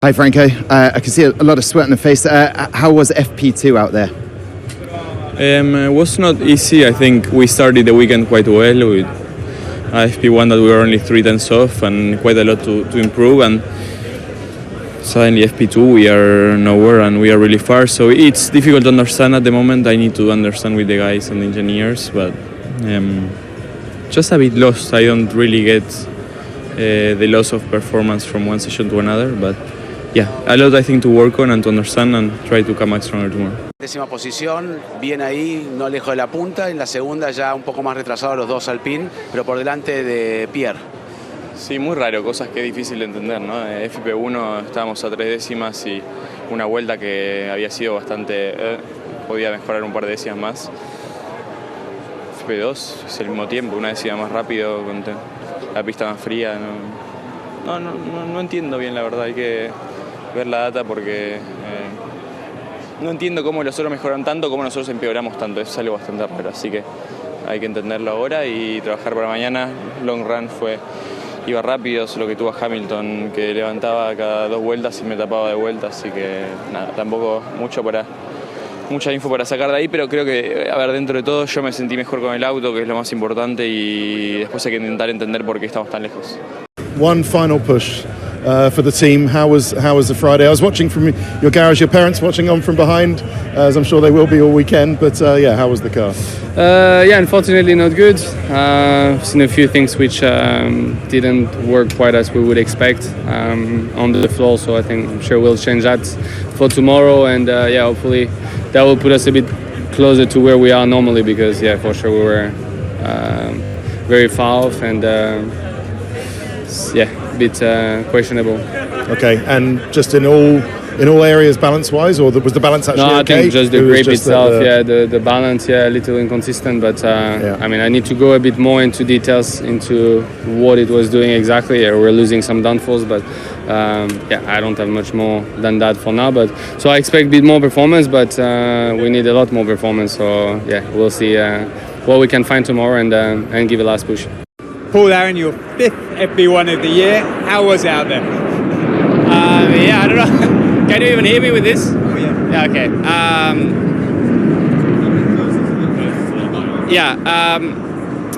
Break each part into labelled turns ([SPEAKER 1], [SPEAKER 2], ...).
[SPEAKER 1] Hi Franco, I can see a lot of sweat on the face. How was FP2 out there?
[SPEAKER 2] It was not easy. I think we started the weekend quite well with FP1 that we were only 3 tenths off and quite a lot to improve, and suddenly FP2 we are nowhere and we are really far, so it's difficult to understand at the moment. I need to understand with the guys and the engineers, but just a bit lost. I don't really get the loss of performance from one session to another, but yeah, a lot I think to work on and to understand and try to come back stronger tomorrow.
[SPEAKER 3] Décima posición, bien ahí, no lejos de la punta. En la segunda ya un poco más retrasados los dos Alpine, pero por delante de Pierre.
[SPEAKER 2] Sí, muy raro, cosas que es difícil de entender, ¿no? FP1 estábamos a 3 décimas y una vuelta que había sido bastante... podía mejorar un par de décimas más. FP2 es el mismo tiempo, una décima más rápido, con la pista más fría. No entiendo bien, la verdad, hay que ver la data porque no entiendo cómo los otros mejoran tanto, cómo nosotros empeoramos tanto. Es algo bastante raro, así que hay que entenderlo ahora y trabajar para mañana. Long run iba rápido, solo que tuvo a Hamilton que levantaba cada 2 vueltas y me tapaba de vuelta, así que nada, tampoco mucha info para sacar de ahí, pero creo que, a ver, dentro de todo yo me sentí mejor con el auto, que es lo más importante, y después hay que intentar entender por qué estamos tan lejos.
[SPEAKER 4] One final push for the team. How was the Friday? I was watching from your garage, your parents watching on from behind, as I'm sure they will be all weekend, but yeah, how was the car?
[SPEAKER 5] Yeah, unfortunately not good. I've seen a few things which didn't work quite as we would expect on the floor, so I'm sure we'll change that for tomorrow, and yeah, hopefully that will put us a bit closer to where we are normally, because yeah, for sure we were very far off, and yeah, a bit questionable.
[SPEAKER 4] Okay, and just in all areas balance-wise, or was the balance actually
[SPEAKER 5] okay?
[SPEAKER 4] No,
[SPEAKER 5] I think just the grip itself, the balance, yeah, a little inconsistent, but yeah. I mean, I need to go a bit more into details into what it was doing exactly. Yeah, we're losing some downforce, but yeah, I don't have much more than that for now. But so I expect a bit more performance, but we need a lot more performance. So yeah, we'll see what we can find tomorrow and give a last push.
[SPEAKER 6] Paul, Aron, your 5th FP1 of the year. How was it out there?
[SPEAKER 7] Yeah, I don't know. Can you even hear me with this?
[SPEAKER 6] Oh, yeah.
[SPEAKER 7] Yeah, okay.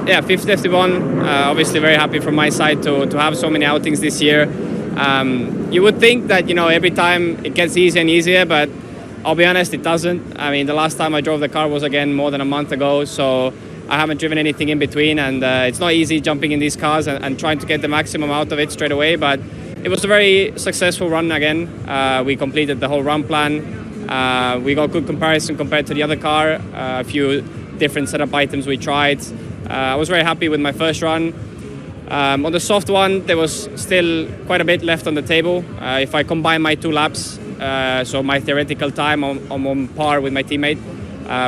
[SPEAKER 7] Yeah, 5th FP1. Obviously very happy from my side to have so many outings this year. You would think that, you know, every time it gets easier and easier, but I'll be honest, it doesn't. I mean, the last time I drove the car was again more than a month ago, so I haven't driven anything in between, and it's not easy jumping in these cars and trying to get the maximum out of it straight away, but it was a very successful run again. We completed the whole run plan. We got good comparison compared to the other car. A few different setup items we tried. I was very happy with my first run. On the soft one, there was still quite a bit left on the table. If I combine my 2 laps, so my theoretical time, I'm on par with my teammate,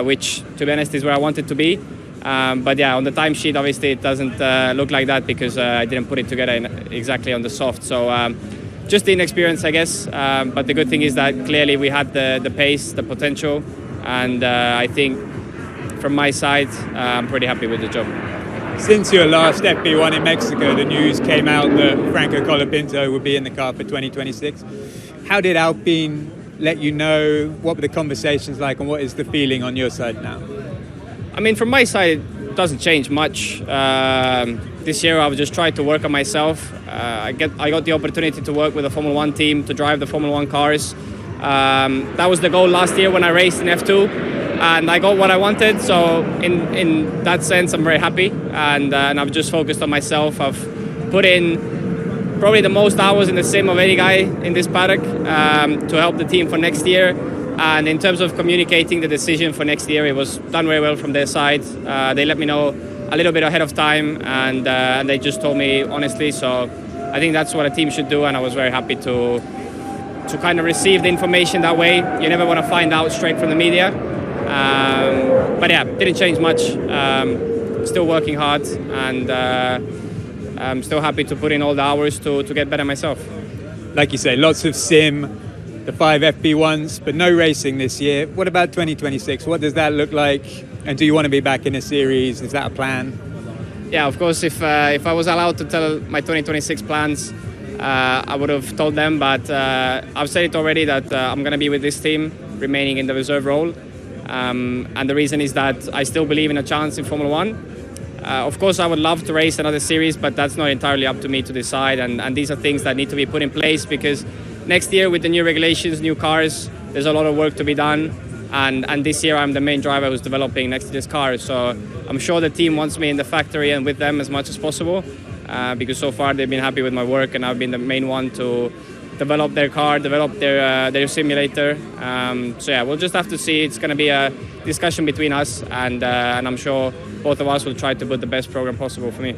[SPEAKER 7] which, to be honest, is where I wanted to be. But yeah, on the timesheet, obviously, it doesn't look like that because I didn't put it together exactly on the soft. So just the inexperience, I guess. But the good thing is that clearly we had the pace, the potential, and I think from my side, I'm pretty happy with the job.
[SPEAKER 6] Since your last FP1 in Mexico, the news came out that Franco Colapinto would be in the car for 2026. How did Alpine let you know? What were the conversations like, and what is the feeling on your side now?
[SPEAKER 7] I mean, from my side, it doesn't change much. This year, I've just tried to work on myself. I got the opportunity to work with the Formula 1 team, to drive the Formula 1 cars. That was the goal last year when I raced in F2, and I got what I wanted. So in that sense, I'm very happy, and I've just focused on myself. I've put in probably the most hours in the sim of any guy in this paddock to help the team for next year. And in terms of communicating the decision for next year, it was done very well from their side. They let me know a little bit ahead of time, and they just told me honestly. So I think that's what a team should do, and I was very happy to kind of receive the information that way. You never want to find out straight from the media. But yeah, didn't change much. Still working hard, and I'm still happy to put in all the hours to get better myself.
[SPEAKER 6] Like you say, lots of sim, the 5 FP1s, but no racing this year. What about 2026? What does that look like? And do you want to be back in a series? Is that a plan?
[SPEAKER 7] Yeah, of course, if I was allowed to tell my 2026 plans, I would have told them, but I've said it already that I'm going to be with this team, remaining in the reserve role. And the reason is that I still believe in a chance in Formula One. Of course, I would love to race another series, but that's not entirely up to me to decide. And these are things that need to be put in place because next year with the new regulations, new cars, there's a lot of work to be done. And this year I'm the main driver who's developing next to this car. So I'm sure the team wants me in the factory and with them as much as possible because so far they've been happy with my work and I've been the main one to develop their car, develop their simulator. So yeah, we'll just have to see. It's going to be a discussion between us and I'm sure both of us will try to put the best program possible for me.